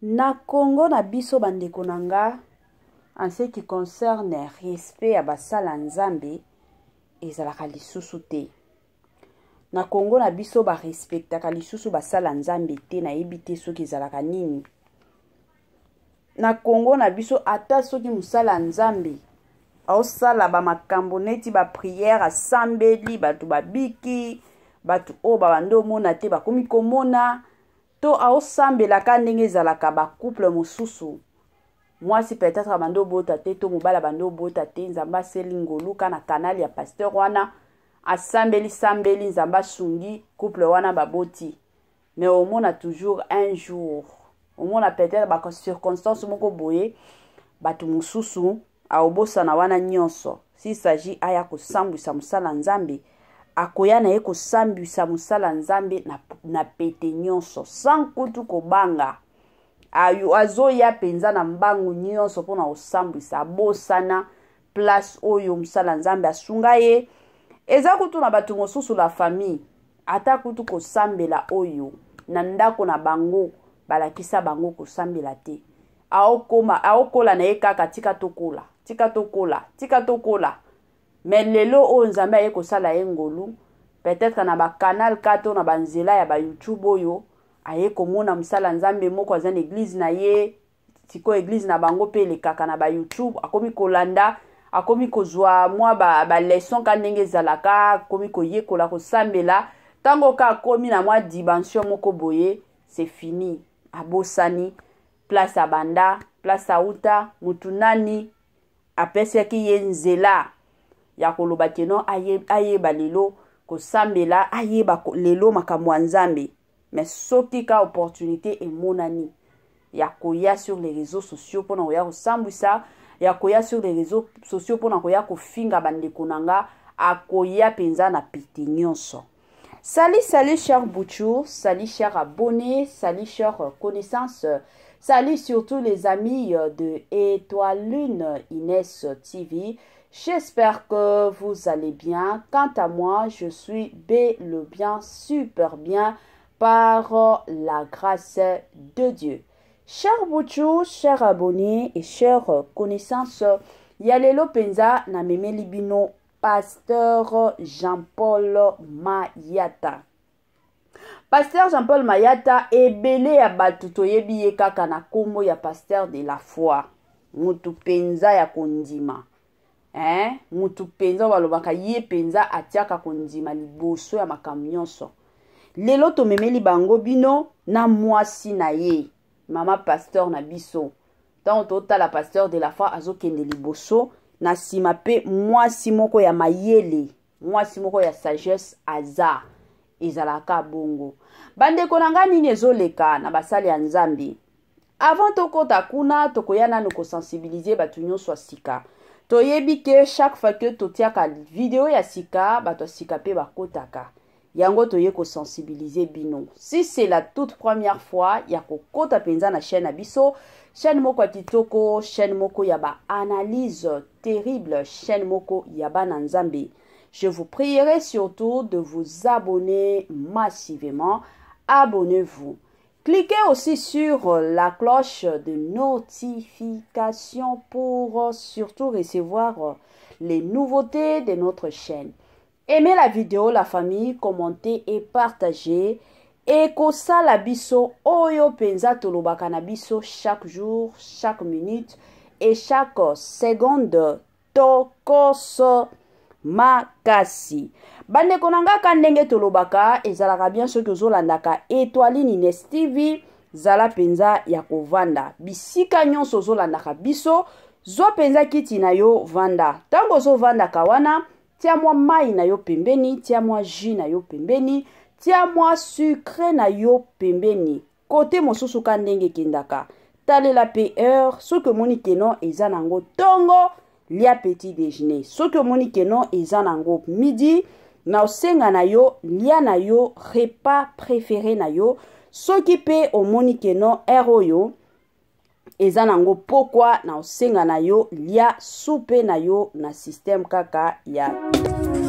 Na Congo na biso bandeko nanga, en ce qui concerne respect ya basala nzambe, ezalaka lisusu te. Na Congo na biso ba respectaka lisusu basala nzambe te, na yebi te soki ezalaka nini. Na Congo na biso ata soki musala nzambe aosala ba makambo neti ba prière asambeli batu babiki batu o babando mona te bakomi komona to aosambela ka ndenge ezalaka ba couple mosusu mwasi peut-être bando bota te to mobala bando bota te nzamba seli ngolu kana kanali ya pasteur wana asambeli sambeli nzamba sungi couple wana baboti mais au mona toujours un jour au mona peut-être ba circonstance moko boye batu mosusu aobosa na wana nyonso si s'agit aya kosambwisa musala nzambe akoya na ye kosambwisa musala nzambe na pete nyonso sans kutu kobanga azoya penza na mbangu nyonso mpona kosambwisa abosana place oyo musala nzambe asunga ye eza kutu na bato mosusu la famille ata kutu kosambela oyo na ndako na bango balakisa bango kosambela te aokola na ye kaka tika tokola mais lelo oyo nzambe aye kosala ye ngolu peut-être na ba canal kato na banzela ya ba YouTube oyo aye komona musala nzambe moko aza na église na ye tiko église na bango pe le kaka na ba YouTube akomi kolanda akomi kozwa mwa ba leçon ka ndenge ezalaka akomi koyekola kosambela tango ka akomi na mwa dimension moko boye c'est fini abosani place abanda place auta mutu nani apesaki ye nzela ya koloba keno ayeba lelo kosambela ayeba lelo makambo ya nzambe mais soki ka opportunité emonani ya koya sur les réseaux sociaux pona koya kosambwisa ya koya sur les réseaux sociaux pona koya kofinga bandeko nanga akoya penza na pete nyonso. Salut chers Bouchou, salut chers abonnés, salut chers connaissances, salut surtout les amis de Étoile Lune Inès TV. J'espère que vous allez bien. Quant à moi, je suis bel bien, super bien, par la grâce de Dieu. Chers Bouchou, chers abonnés et chers connaissances, Yalelo Penza na meme libino Pasteur Jean-Paul Mayata. Pasteur Jean-Paul Mayata ebele ya batu toyebi ye kaka na kombo ya pasteur de la foi. Mutu penza ya kondima. Mutu penza walobaka ye penza atiaka kondima liboso ya makambo nyonso. Lelo to memeli bango bino na mwasi na ye. Mama pasteur na biso. Tant totala pasteur de la foi azokende liboso. Na sima pe mwasi moko ya mayele, mwasi moko ya sagesse aza ezalaka bongo. Bandeko nanga nini ezoleka na basali ya nzambe. Avant tokota kuna tokoya nanu ko sensibiliser batu nyonso ya sika. Toyebi ke chaque fois que totiaka vidéo ya sika, bato sika pe bakotaka. Yango toye ko sensibiliser bino. Si c'est la toute première fois ya kokota penza na chaîne abiso, chaîne moko ya kitoko, chaîne moko ya ba analyse terrible, chaîne moko ya ba nzambe. Je vous prierai surtout de vous abonner massivement. Abonnez-vous. Cliquez aussi sur la cloche de notification pour surtout recevoir les nouveautés de notre chaîne. Aimez la vidéo, la famille, commentez et partagez. Et kosala biso oyo penza tolobaka na biso chaque jour, chaque minute et chaque seconde tokoso makasi. Bandeko nanga ka ndenge tolobaka ezalaka bien soki ozolandaka Étoile Lune Inès TV zala penza ya kovanda. Bisika nyonso ozolandaka biso zo penza kiti na yo vanda. Tango zo vanda kawana tia mwa mai na yo pembeni, tia mwa jus na yo pembeni, tia mwa sucre na yo pembeni. Kote mosusu ka ndenge kendaka. Talela pe heure, soki omoni keno eza nango tongo lia petit déjeuner. Soki omoni keno eza nango midi, na osenga na yo lia na yo repas préféré na yo. Soki pe omoni keno heure oyo eza nango pokwa na osenga na yo lia soupe na yo na système kaka ya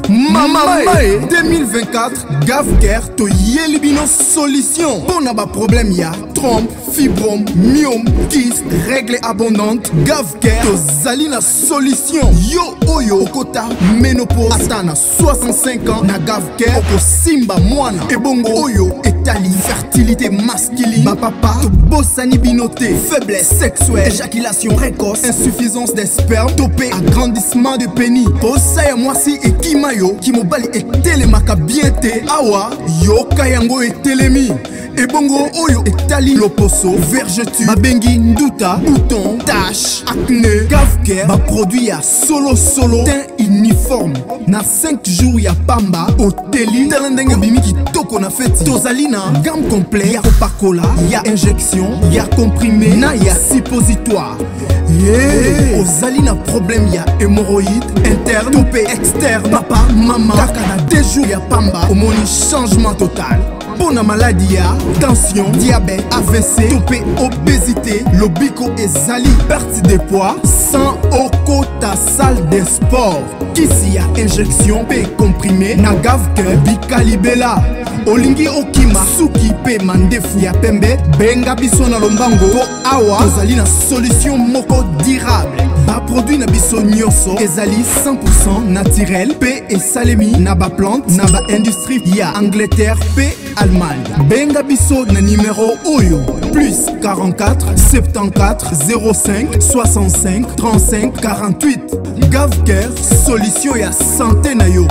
Mamae 2024 Gavker to yelibino solution. Pour ba problème ya trompe, fibrome, myome, kyste, règle abondante. Gavker to zalina solution. Yo oyo okota ménopause atana 65 ans na Gavker oko simba mwana. Ebongo oyo etali fertilité masculine. Ba papa to bosani binoté, faiblesse sexuelle, éjaculation précoce, insuffisance des spermes, topé agrandissement de pénis. Posaya mwasi et kimayo, kimobali et telemaka bien te. Awa, yo kayango et telemi. Ebongo oyo etali loposo, vergeture, babengi nduta, bouton, tache, acné. Gavker, ba produit ya solo, teint uniforme. Na 5 jours ya pamba, oteli, talendenge bimiki toko na feti. Tozalina, gamme complet, ya Coca-Cola, ya injection, ya comprimé, na ya suppositoire. Yeah. Ozalina problème ya hémorroïde, interne, topé, externe. Papa, maman, kaka na 2 jours ya pamba, omoni changement total. Pour la maladie, tension, diabète, AVC, topé, obésité, lobico et zali, perte de poids, sans okota salle de sport. Kisi a injection, P comprimé, na Gavker, bikalibela. Olingi okima, suki pe mandefu ya pembe, benga biso na lombango, po awa, ozali na solution moko durable. Ba produit na biso nyonso, ezali 100% naturel, pe et salemi, na ba plante, na ba industrie, ya Angleterre, pe Allemagne. Benga biso na numéro oyo, plus 44 74 05 65 35 48. Gavker, solution ya santé na yo.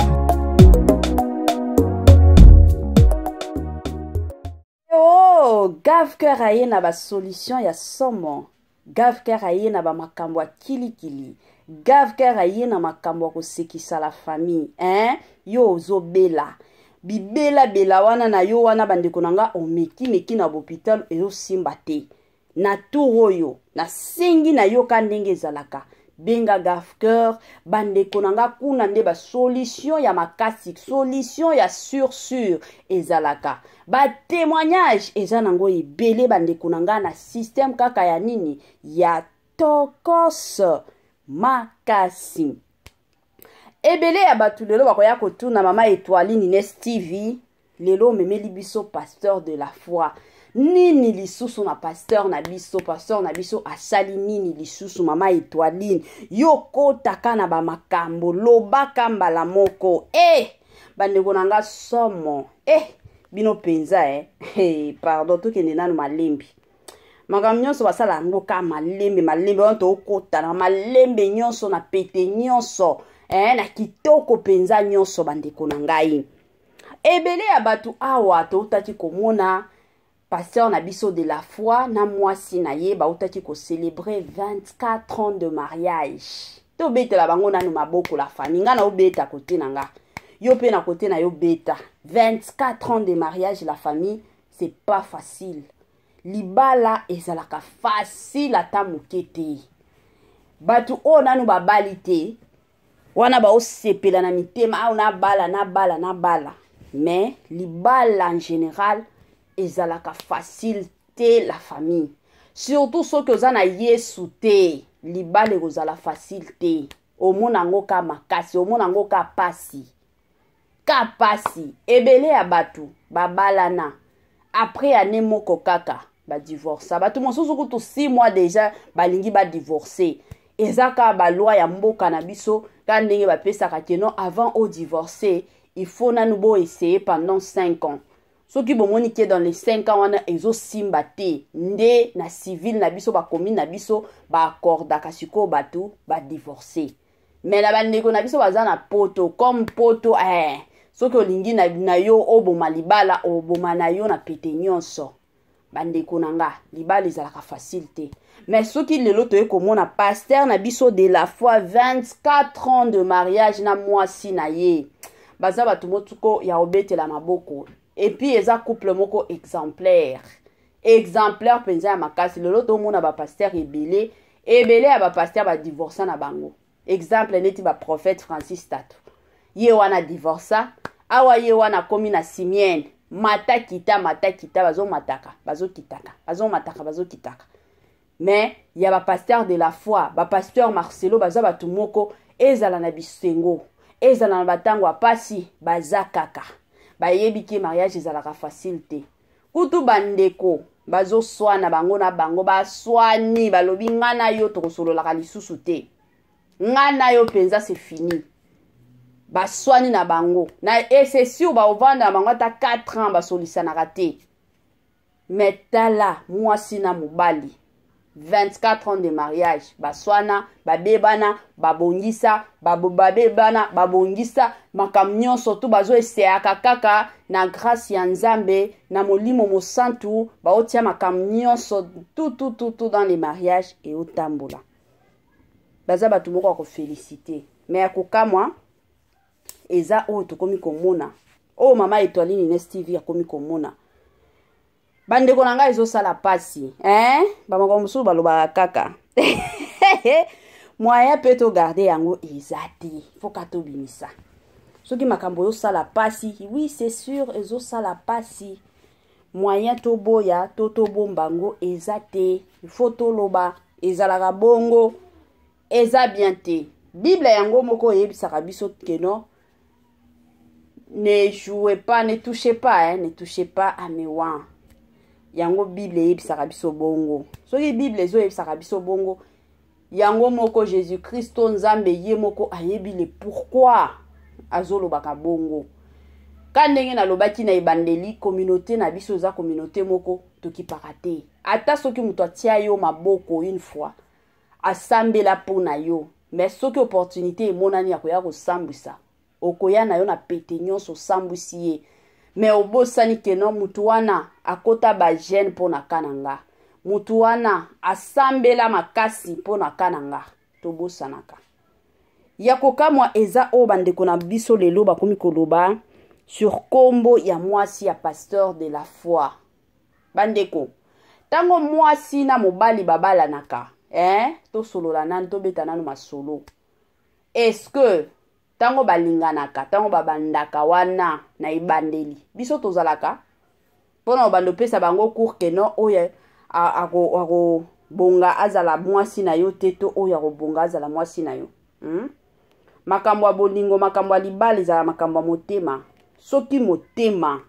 Gavker aye na ba solution ya somo. Gavker aye na ba makambo ya kilikili. Gavker aye na makambo ya kosekisa la famille. Yo ozobela. Bibela bela wana na yo wana bandeko nanga omeki na hôpital ezo simba te. Na turoyo, na sengi na yo ka ndenge ezalaka. Benga Gavker, bandeko nanga kuna nde ba solution ya makasi, solution ya sur ezalaka. Ba témoignage eza nango ebele bandeko nanga na système kaka ya nini ya tokos makasi. Ebele ya batu lelo bakoya kotuna mama Étoiline Ines TV, lelo memeli biso pasteur de la foi. Nini lisusu na pasteur na biso asali nini lisusu mama Étoiline. Yo kotaka na ba makambo lobaka mbala moko. Bandeko nanga somo. Bino penza pardon tokende nanu malembi. Makambo nyonso basala ngo ka malembe onto okota na malembe nyonso na pete nyonso. Na kitoko penza nyonso bandeko na ngai. Ebele ya batu awa toutaki komona pasteur na biso de la foi na mwasi na ye bautaki ko célébrer 24 ans de mariage. To betela bango nanu maboko la famille nga na obeta kote na nga. Yo pe na kote na yo beta. 24 ans de mariage la famille, c'est pas facile. Libala ezalaka facile ata mokete. Batu o nanu babali te. Wana ba osepela na mitema na bala. Mais libala en général ezalaka facile te la famille. Surtout ceux que za na yesu te. Libala ezala facile te. Omona ngo ka makasi, omona ngo ka pasi. Kapasi, ebele ya batu, babalana. Après année moko kaka, ba divorce. Batu mosusu kutu 6 mois déjà, balingi ba divorcer. Ezaka ba loi ya mboka na biso, ka ndenge ba pesa ka non avant au divorcer, il faut na nubo essayer pendant 5 ans. Ce qui bomoni ke dans les 5 ans wana ezo simba te, nde na civil na biso ba commune na biso ba accorda kasiko batu ba divorcer. Mais la bandeko na biso baza na poto comme poto soki olingi na yo oboma libala oboma na yo na pete nyonso bandeko nanga libala ezalaka facile te. Mais soki lelo toye komona pasteur na biso de la foi 24 ans de mariage na mwasi na ye baza batu motuko ya obetela maboko. Et puis eza couple moko exemplaire penza ya makasi. Lelo to mona ba pasteur ebele ya ba pasteur ba divorça na bango. Exemple neti ba prophète Francis Tatu. Ye wana divorça, awa ye wana komi na simienne. Mata kita bazo kitaka. Mais ya ba pasteur de la foi, ba pasteur Marcelo baza batu moko ezala na bisengo. ezala na batango apasi baza kaka bayebi ke mariage ezalaka facile te kutu bandeko bazoswana bango na bango baswani balobi nga na yo tokosololaka lisusu te nga na yo penza c'est fini baswani na bango na c'est sûr baovanda na bango ata 4 ans basolisanaka te mais tala mwasi na mobali 24 ans de mariage baswana babebana babongisa babebana babongisa makambo nyonso tu bazoeseyaka kaka na grâce ya Nzambe na molimo mosantu baotia makambo nyonso tout dans les mariages et otambola baza batu moko ko féliciter mais akokamwa eza oyo tokomi komona oyo mama Etoiline Ines TV akomi komona bandeko na ngai ezosala pasi bamoko mosusu balobaka kaka moyen mpe togarde yango eza te foka tobimisa soki makambo oyosala pasi oui c'est sûr ezosala pasi moyen toboya tobombango eza te ifo toloba ezalaka bongo eza bien te bible yango moko oyebisaka biso keno ne jouez pas, ne touchez pas, ne touchez pas à mes wans. Yango Bible yebisaka biso bongo. Soki Bible ezo yebisaka biso bongo, yango moko Jésus-Christ Nzambe ye moko ayebi le pourquoi azolobaka bongo. Kandenge na lobaki na ebandeli communauté na biso za communauté moko tokipaka te. Ata soki muto atia yo maboko une fois, asambela pona yo, mais soki opportunité emonani ya koya kosambwisa, okoya na yo na pete nyonso sambwisi ye. Mais obosani keno mutu wana akota ba jeune pona kananga. Mutu wana asambela makasi pona kananga. Tobosanaka. Yakokamwa eza o bandeko na biso lelo bakomi koloba sur kombo ya mwasi ya pasteur de la foi. Bandeko, tango mwasi na mobali babala naka, to solola nan to beta nanu masolo. Est-ce que tango balinganaka, tango babandaka wana na ibandeli, biso tozalaka pona obando pesa bango cour keno oye ako bonga azala mwasi na yo teto oya ko bonga azala mwasi na yo. Makambo bolingo, makambo libali za makambo motema. Soki motema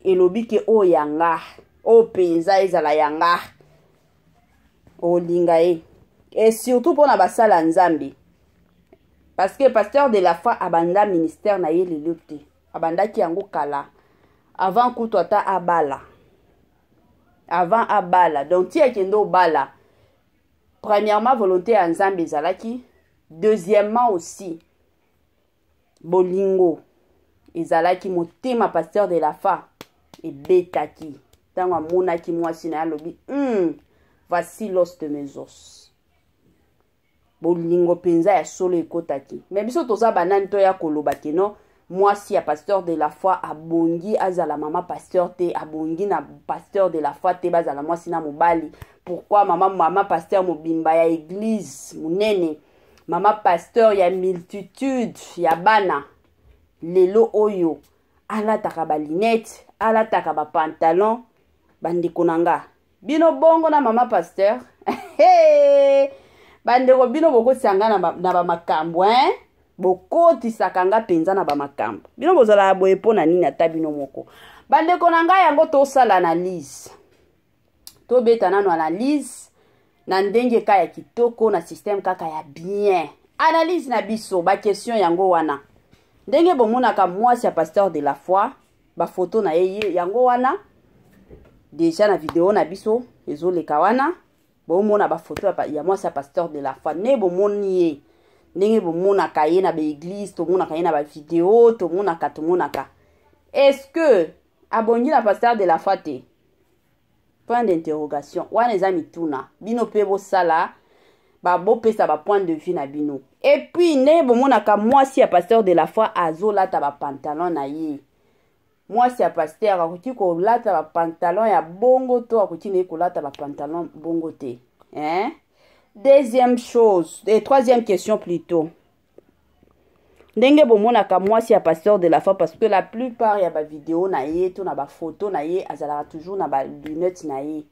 elobi ke oyanga, o penza ezala yanga, o linga e. Et surtout pona basala Nzambe. Parce que pasteur de la foi abanda ministère na ye lelo te. Abanda ki yango kala. Avant kutu ata abala. Avant abala. Donc ti ekendo bala. Premièrement volonté ya Nzambe ezalaki. Deuxièmement aussi bolingo ezalaki motema pasteur de la foi ebetaki. Tango amonaki mwasi na lobi, voici l'os de mes os. Bolingo penza ya solo ekotaki. Mais biso toza banani to ya koloba keno mwasi ya pasteur de la foi abongi azala mama pasteur te, abongi na pasteur de la foi te bazala mwasi na mobali. Pourquoi mama pasteur mobimba ya église munene, mama pasteur ya multitude ya bana lelo oyo alataka ba linette, alataka ba pantalon, bandeko nanga bino bongo na mama pasteur bandeko bino bokosanga na ba makambo bokotisaka nga penza na ba makambo bino bozala boye pona nini ata bino moko bandeko nanga yango tosala analyse to beta nano analyse na ndenge ka ya kitoko na système kaka ya bien analyse na biso ba question yango wana ndenge bomonaka mwasi ya pasteur de la foi ba photo na ye yango wana déjà na vidéo na biso ezoleka wana bomona ba photo ya mwasi ya pasteur de la foi ne bomoni ye ndenge bomonaka ye na ba église to monaka ye na ba vidéo to monaka est-ce que abongi na pasteur de la foi te? Point d'interrogation. Wana eza mituna bino pe bo sala ba bo pesa ba point de vue na bino. Et puis ne bomonaka mwasi ya pasteur de la foi azolata ba pantalon na ye. Mwasi ya pasteur akoki ko lata ba pantalon ya bongo to akoki ne ko lata ba pantalon bongo te. Deuxième chose, et troisième question plutôt. Ndenge bomonaka mwasi ya pasteur de la foi parce que la plupart ya ba vidéo na ye to na ba photo na ye azala toujours na ba lunettes na ye.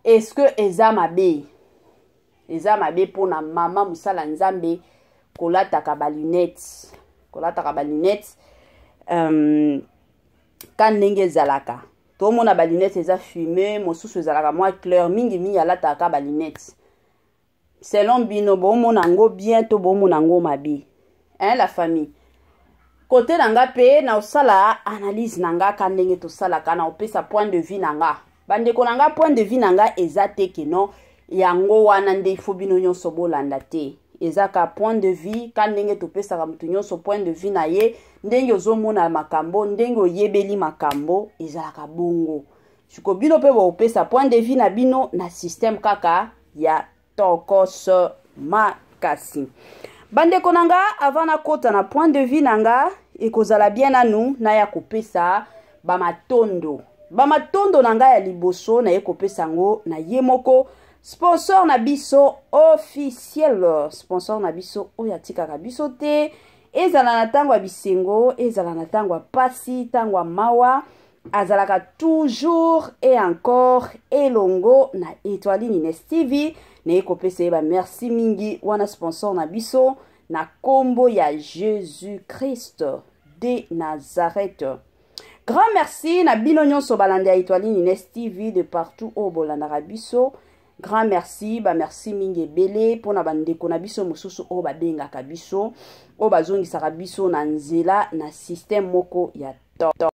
Est-ce que eza mabe? Eza mabe pona mama musala Nzambe kolataka ba lunettes kan ndenge ezalaka tomona ba lunettes eza fumé mosusu ezalaka mwa clair mingi alataka ba lunettes selon bino bomona ngo bien to bomona ngo mabe la famille côté nanga pe na osala analyse nanga kan ndenge to sala kana opesa point de vue nanga bandeko nanga point de vue nanga ezate keno yango wana nde ifo bino nyonso bolanda te ezaka point de vue kan ndenge to pesa ka mutu nyonso point de vue na ye ndenge ozomona makambo ndenge oyebeli makambo ezalaka bongo siko bino pe opesa point de vue na bino na système kaka ya tokos makasi bandeko nanga avant na kota na point de vue nanga ekozala bien nanu na ya kopesa bamatondo nanga ya liboso na ye kopesa ngo na ye moko sponsor na biso officiel sponsor na biso oyo atikaka biso te ezala na tango ya bisengo ezala na tango ya pasi tango ya mawa azalaka toujours et encore elongo na Étoile Nines TV na ye kopesa ye ba merci mingi wana sponsor na biso na kombo ya Jésus-Christ de Nazareth. Grand merci na bino nyonso balanda Étoile Nines TV de partout au bolandaka biso. Grand merci, merci mingi ebele pona bandeko na biso mosusu o babengaka biso o bazongisaka biso na nzela na système moko ya top.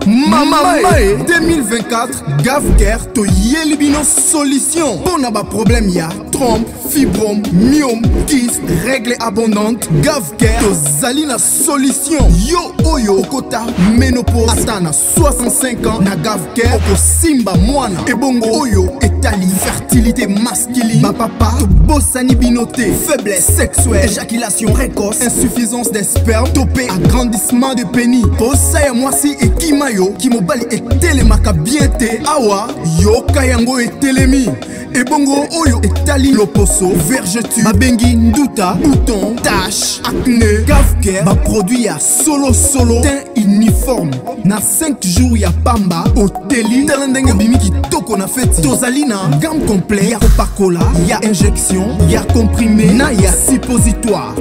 Mama 2024 Gavker to yelibino solution pour na ba problème ya trompe, fibrome, myome, kyste, règle abondante Gavker to zalina solution yo oyo okota ménopause atana 65 ans na Gavker oko simba mwana ebongo oyo etali fertilité masculine ba papa to bosani binoté faiblesse sexuelle éjaculation précoce insuffisance des spermes topé agrandissement de pénis posa ya mwasi ekima yo kimobali etelemaka bien te awa yoka yango etelemi ebongo oyo etali loposo vergeture babengi nduta bouton tache acné Gavker ba produit ya solo teint uniforme na 5 jours ya pamba oteli tala ndenge bimi kitoko na feti tozali na gamme complet ya kopakola ya injection ya comprimé na ya suppositoire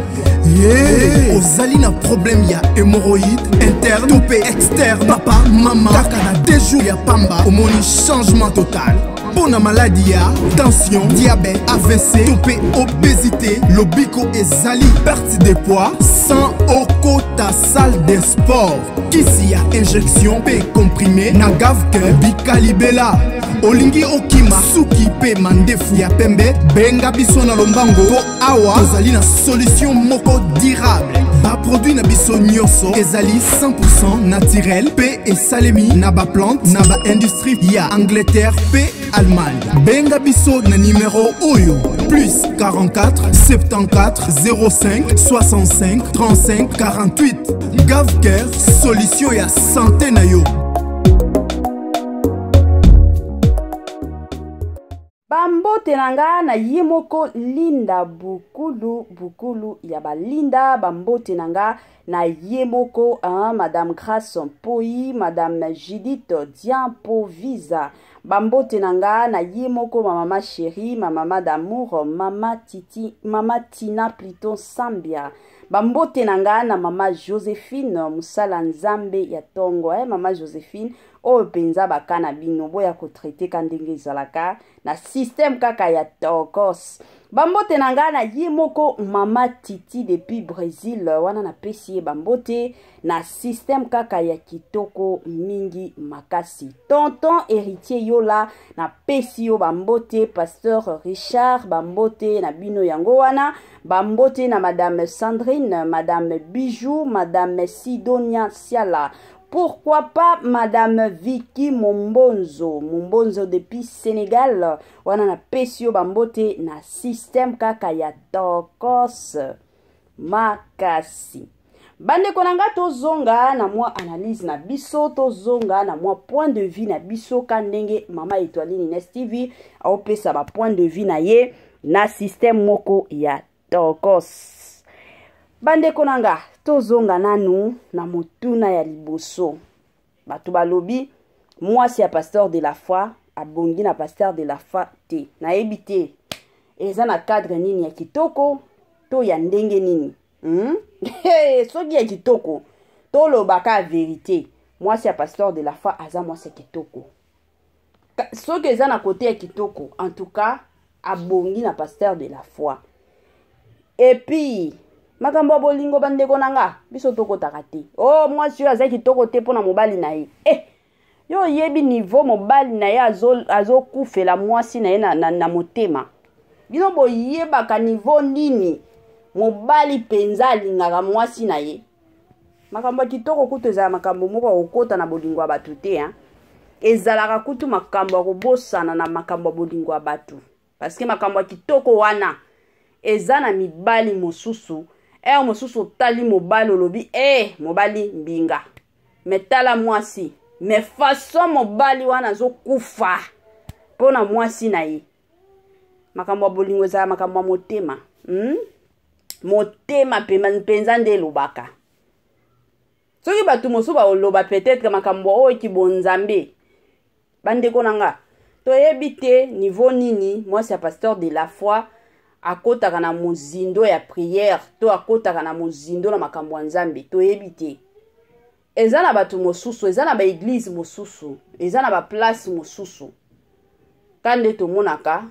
ozali na problème ya hémorroïde interne topé externe papa mama kaka na 2 jours ya pamba omoni changement total pour la maladie ya tension diabète AVC topé obésité lobiko ezali perte de poids sans okota salle de sport kisi ya injection pe comprimé na Gavker bikalibela olingi okima suki pe mandefu ya pembe benga biso na lombango po awa tozali na solution moko durable ba produit na biso nyonso ezali 100% naturel pe esalemi na ba plante na ba industrie ya Angleterre pe Allemagne benga biso na numéro oyo plus 44 74 05 65 35 48 Gavker solution ya santé na yo. Bambote nanga na ye moko Linda bukulu ya balinda bambote nanga na ye moko Madame Grace Mpoi, Madame Judith Diampo Visa bambote nanga na ye moko mama chérie, mama d'amour, mama Tina plutôt Sambia bambote nanga na mama Joséphine musala nzambe ya tongo mama Joséphine oyo penza bakana bino boya ko traiter kandenge ezalaka na système kaka ya tokos bambote nanga na ye moko mama Titi depuis Brésil wana na pesi bambote na système kaka ya kitoko mingi makasi tonton héritier yola na pesi yo bambote pasteur Richard bambote na bino yango wana bambote na madame Sandrine madame Bijou madame Sidonia Siala. Pourquoi pas Madame Vicky Mombonzo depuis Sénégal. Wana na pesio bambote na système kaka ya tokos makasi. Bande konanga tozonga na mwa analyse na biso tozonga na mwa point de vue na biso kandenge mama Étoile Nines TV aopesa ba point de vue na ye na système moko ya tokos. Bande konanga tozonga nanu na motuna ya liboso batu balobi mwasi ya pasteur de la foi abongi na pasteur de la foi te na ebite eza na cadre nini ya kitoko to ya ndenge nini soki ya kitoko to lobaka vérité mwasi ya pasteur de la foi aza mwasi ya kitoko soki eza na côté ya kitoko en tout cas abongi na pasteur de la foi. Et puis makambo bolingo bandeko nanga biso tokotaka te oh mwasi oyo aza kitoko te mpona mobali na ye yo yebi niveau mobali na ye azokufela mwasi na ye na motema bino boyebaka niveau nini mobali penza alingaka mwasi na ye. Makambo kitoko kutu ezala makambo moko okota na bolingo ya bato te ezalaka kutu makambo ya kobosana na makambo ya bolingo ya bato parce que makambo ya kitoko wana eza na mibali mosusu mosusu otali mobali olobi mobali mbinga metala mwasi me façon mobali wana azokufa mpona mwasi na ye. Makambo ya bolingo ezala makambo ya motema motema penza nde elobaka. Soki bato mosusu baoloba peut-être makambo oyo kibonzambe bandeko nanga toyebi te niveau nini mwasi ya pasteur de la foi akotaka na mozindo ya prière to akotaka na mozindo na makambo ya nzambe toyebi te. Eza na bato mosusu eza na baeglise mosusu eza na baplace mosusu kande tomonaka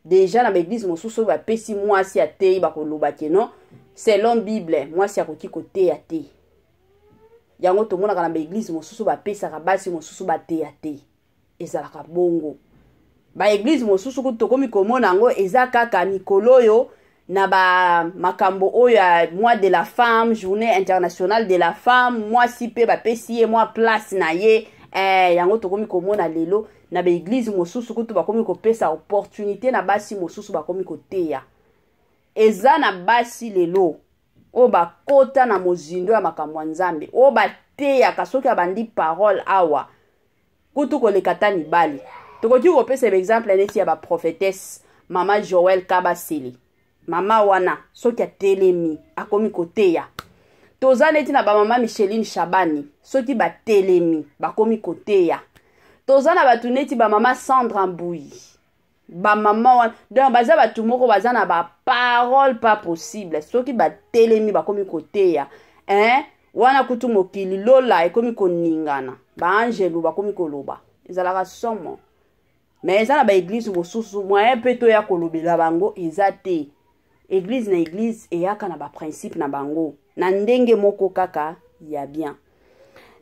déjà na baeglise mosusu bapesi mwasi ya te bakoloba ke non selon Bible mwasi akoki koteya te yango tomonaka na baeglise mosusu bapesaka basi mosusu bateya te ezalaka bongo. Baeglise mosusu kutu tokomi komona yango eza kaka mikolo oyo na makambo oyo ya mois de la femme journée internationale de la femme mwasi pe bapesi ye mwa place na ye yango tokomi komona lelo na baeglise mosusu kutu bakomi kopesa opportunité na basi mosusu bakomi koteya. Eza na basi lelo o bakota na mozindo ya makambo ya nzambe o bateyaka soki abandi parole awa kutu kolekata mibali. Tokoki kopesa exemple neti ya baprophétesse mama Joël Kabasele mama wana soki atelemi akomi koteya. Toza neti na bamama Micheline Chabani soki batelemi bakomi koteya. Toza na batu neti bamama Sandra Mbui bamama wana donc baza batu moko baza na baparole pas possible soki batelemi bakomi koteya wana kutu mokili lola ekomi koningana baangelu bakomi koloba ezalaka somo. Mais eza na baeglise mosusu moyen pe to ya kolobela bango eza te. Église na église eyaka na baprincipe na bango na ndenge moko kaka ya bien.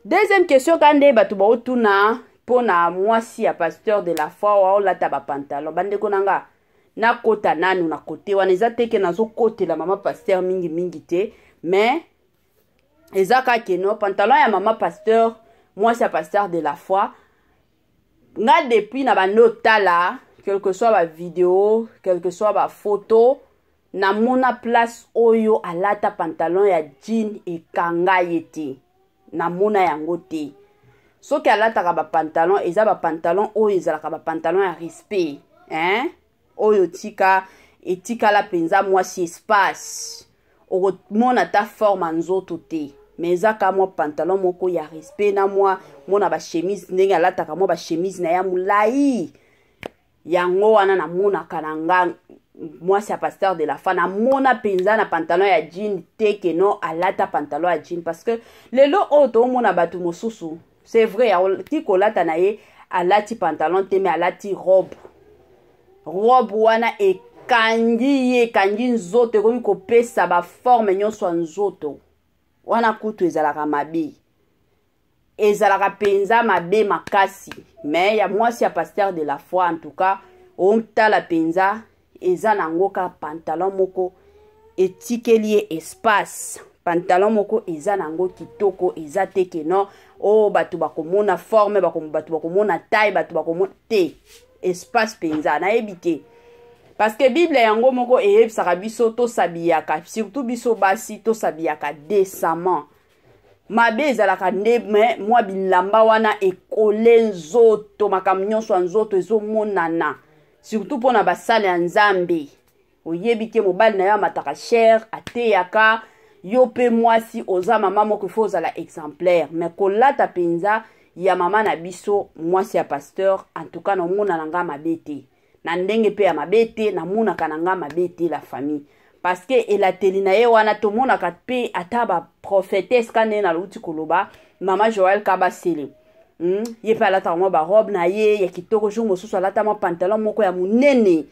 Deuxième question kande bato baotuna pona mwasi ya pasteur de la foi waolata bapantalon bandeko nanga nakota nanu na kote wana eza teke nazokotela mama pasteur mingi te mais eza kaka no pantalon ya mama pasteur mwasi ya pasteur de la foi nga depuis na banotala quel que soit ba vidéo quel que soit ba photo na mona place oyo alata pantalon ya jean ekanga yete na mona yango te. Soki alata ba pantalon eza ba pantalon oyo ezalaka ba pantalon ya respect oyo etika la penza mwasi espace okomona ta forme nzoto te mais eza ka mwa pantalon moko ya respect na mona ba chemise ndenge alataka mwa ba chemise na ya mulai yango wana na mona kananga mwasi ya pasteur de la foi na mona penza na pantalon ya jean te ke no alata pantalon ya jean parce que lelo oto mona batu mosusu c'est vrai ki kolata na ye alati pantalon te mais alati robe wana ekangi nzoto ekomi kopesa ba forme nyonso nzoto wana kutu ezalaka mabe ezalaka penza mabe makasi. Mais ya mwasi ya pasteur de la foi en tout cas ontala penza eza nango ka pantalon moko etikeli espace pantalon moko eza nango kitoko eza teke no batu bakomona forme batu bakomona taille batu bakomona te espace penza na ebite parce que Bible yango moko eyebisaka biso to sabiyaka surtout biso basi to sabiyaka décemment mabe ezalaka nde mwa bilamba wana ekole nzoto makambo nyonso nzoto ezomonana surtout pona basale ya nzambe oyebi ke mobali na yo amataka cher ateyaka yo pe mwasi oza mama moko ifo ozala exemplaire mais kolata penza ya mama na biso mwasi ya pasteur en tout cas nomona nanga mabe te na ndenge pe ya mabe te namonaka nanga mabe te la famille parce que elateli na ye wana tomonaka mpe ata baprofetese kane na lauti koloba mama Joël Kabasele ye mpe alataka mwa barobe na ye ya kitoko jour mosusu alata mwa pantalon moko ya monene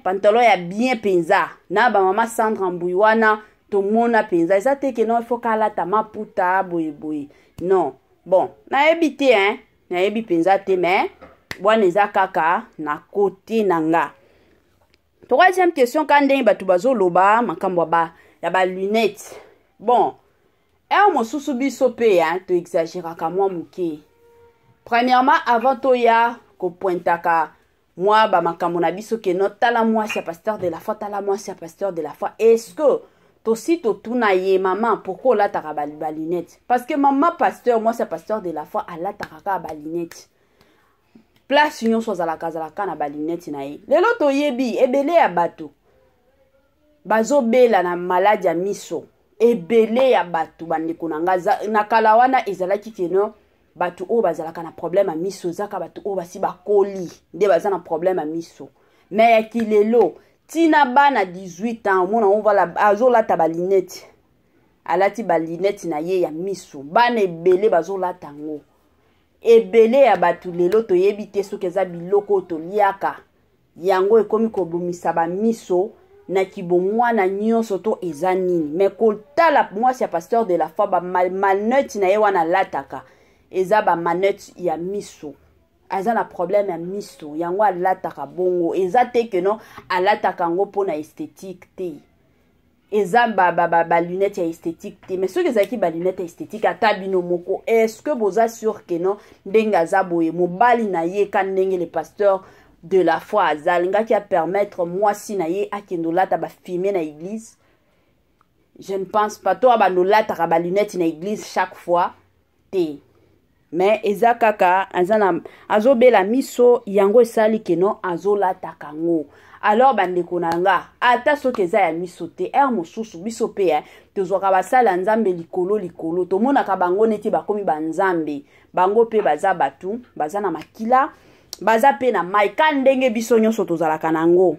pantalon ya bien penza na bamama Sandra Mbui wana tomona penza eza te ke non ifo kalata maputa boyeboye non bon nayebi te nayebi penza te mais wana eza kaka na kote na nga. Troisième question quand ndenge batu bazoloba makambo ya ba lunette. Bon, mosusu biso pe to exagéraka mwa muke. Premièrement, avant toya ko pointaka moi ba makambo na biso ke no tala moi c'est pasteur de la foi, tala moi c'est pasteur de la foi. Est-ce que tosi to tuna ye maman pourquoi la taka ba lunette? Parce que maman pasteur, moi c'est pasteur de la foi, ala taka ba lunette. Place union so zalaka na ba lunette na ye. Lelo to yebi ebele ya bato. Bazo bela na maladi ya miso. Ebele ya bato bandeko na nga na kala wana ezalaki keno bato o bazalaka na problème ya miso zaka bato o basi bakoli nde baza na problème ya miso. Mais ya kilelo tina bana 18 ans mona on va la azolata ba lunette. Alati ba lunette na ye ya miso. Bana ebele bazolata ngo. Ebele ya batu lelo toyebi te soki eza biloko toliaka yango ekomi kobumisa ba miso na kibomwana nyonso to eza nini mais kotala mwasi ya pasteur de la foi ba manette na ye wana lataka eza ba manette ya miso aza na problème ya miso yango alataka bongo eza te ke non alataka ngo pona esthétique te eza ba lunette ya esthétique te mais soki ezalaki ba lunette ya esthétique ata bino moko est-ce que boza sûr que non ndenge aza boye mobali na ye ka ndenge le pasteur de la foi azalingaki a permettre mwasi na ye akendo lata ba filmer na église? Je ne pense pas to abanolata ba lunette na église chaque fois te mais eza kaka azana azobela miso yango esali ke non azolata kango. Alors bandeko na nga ata soki eza ya miso te mosusu biso pe tozwaka basala nzambe likolo tomonaka bango neti bakomi banzambe bango pe baza batu baza na makila baza pe na mai ka ndenge biso nyonso tozalaka nango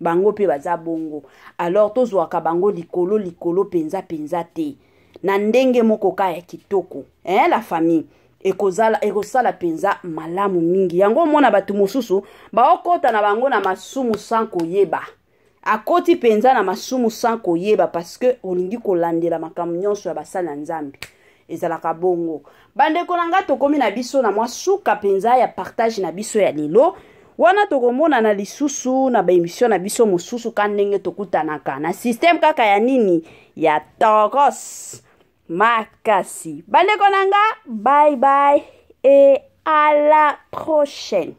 bango pe baza bongo. Alors tozwaka bango likolo penza te na ndenge moko ka ya kitoko la famille ekosala penza malamu mingi yango mona batu mosusu baokota na bango na masumu sanko yeba akoti penza na masumu sanko yeba parce que olingi kolandela makambo nyonso ya basala nzambe ezalaka bongo. Bandeko na nga tokomi na biso na mwa suka penza ya partage na biso ya lelo wana tokomona na lisusu na ba émission na biso mosusu ka ndenge tokutanaka na système kaka ya nini ya Togos makasi. Bandeko nanga, bye bye et à la prochaine.